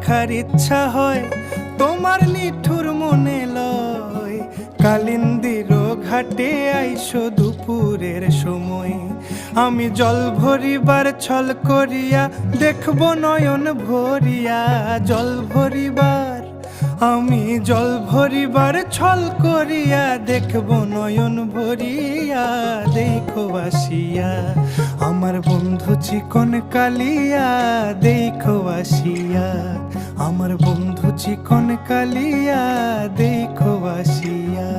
দেখার ইচ্ছা হয়, তোমার নিঠুর মনে লয়। কালিন্দির ঘাটে আইসো দুপুরের সময়, আমি জল ভরিবার ছল করিয়া দেখব নয়ন ভরিয়া। জল ভরিবার, আমি জল ভরিবার ছল করিয়া দেখব নয়ন ভরিয়া। দেখো আসিয়া আমার বন্ধু চিকন কালিয়া, দেখো আসিয়া আমার বন্ধু চিকন কালিয়া, দেখো আসিয়া।